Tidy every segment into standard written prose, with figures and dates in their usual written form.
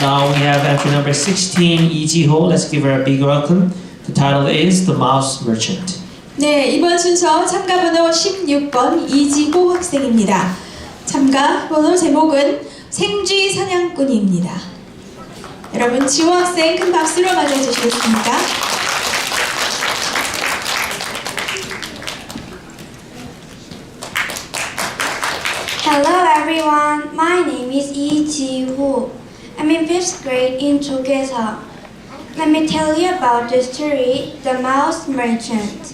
Now we have entry number 16, Lee-Ji-ho. Let's give her a big welcome. The title is The Mouse Merchant. 네, 이번 순서 참가번호 16번 이지호 학생입니다. 참가번호 제목은 생쥐 사냥꾼입니다. 여러분, 지호 학생 큰 박수로 맞아주시겠습니까? Hello everyone, my name is Lee-Ji-ho. I'm in 5th grade in Jataka. Let me tell you about the story, The Mouse Merchant.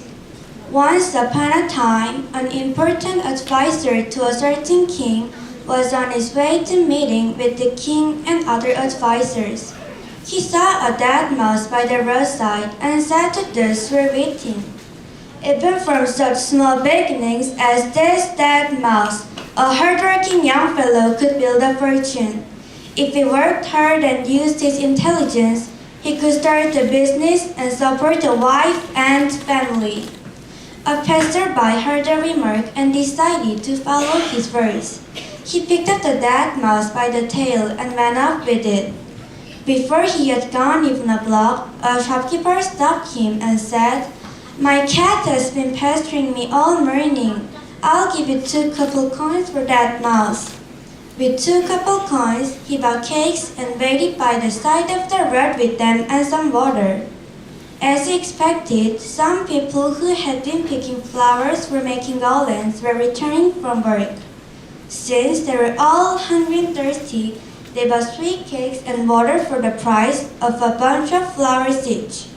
Once upon a time, an important advisor to a certain king was on his way to meeting with the king and other advisors. He saw a dead mouse by the roadside and said to those who were with him, "Even from such small beginnings as this dead mouse, a hardworking young fellow could build a fortune. If he worked hard and used his intelligence, he could start a business and support a wife and family." A passerby heard the remark and decided to follow his words. He picked up the dead mouse by the tail and went off with it. Before he had gone even a block, a shopkeeper stopped him and said, "My cat has been pestering me all morning. I'll give you 2 copper coins for that mouse." With 2 copper coins, he bought cakes and waited by the side of the road with them and some water. As he expected, some people who had been picking flowers for making garlands were returning from work. Since they were all hungry and thirsty, they bought sweet cakes and water for the price of a bunch of flowers each.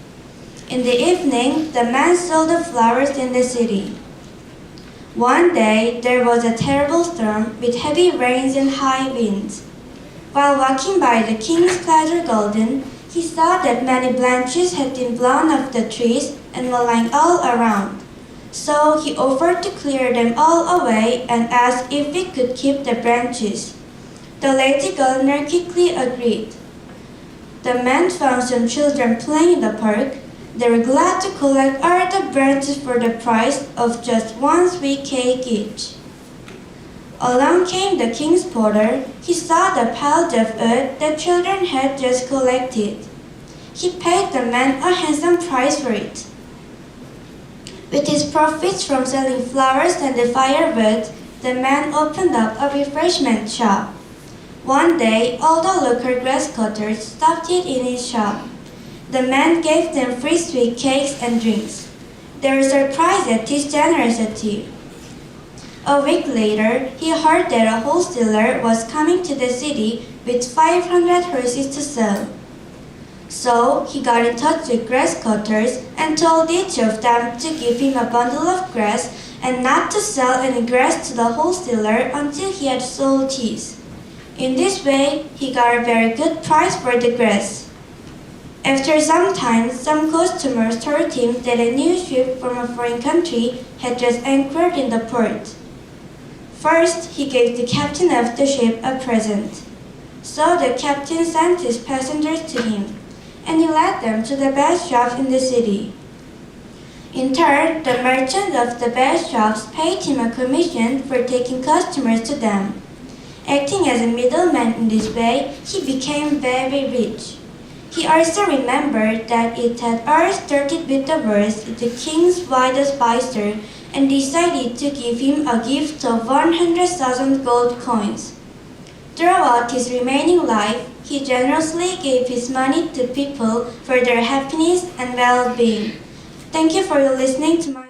In the evening, the man sold the flowers in the city. One day, there was a terrible storm with heavy rains and high winds. While walking by the king's pleasure garden, he saw that many branches had been blown off the trees and were lying all around. So he offered to clear them all away and asked if he could keep the branches. The lazy gardener quickly agreed. The man found some children playing in the park. They were glad to collect all the branches for the price of just 1 sweet cake each. Along came the king's porter. He saw the piles of earth the children had just collected. He paid the man a handsome price for it. With his profits from selling flowers and the firewood, the man opened up a refreshment shop. One day, all the local grass cutters stopped it in his shop. The man gave them free sweet cakes and drinks. They were surprised at his generosity. A week later, he heard that a wholesaler was coming to the city with 500 horses to sell. So he got in touch with grass cutters and told each of them to give him a bundle of grass and not to sell any grass to the wholesaler until he had sold his. In this way, he got a very good price for the grass. After some time, some customers told him that a new ship from a foreign country had just anchored in the port. First, he gave the captain of the ship a present. So the captain sent his passengers to him, and he led them to the best shops in the city. In turn, the merchant of the best shops paid him a commission for taking customers to them. Acting as a middleman in this way, he became very rich. He also remembered that it had all started with the words "the king's wise advisor," and decided to give him a gift of 100,000 gold coins. Throughout his remaining life, he generously gave his money to people for their happiness and well-being. Thank you for listening to my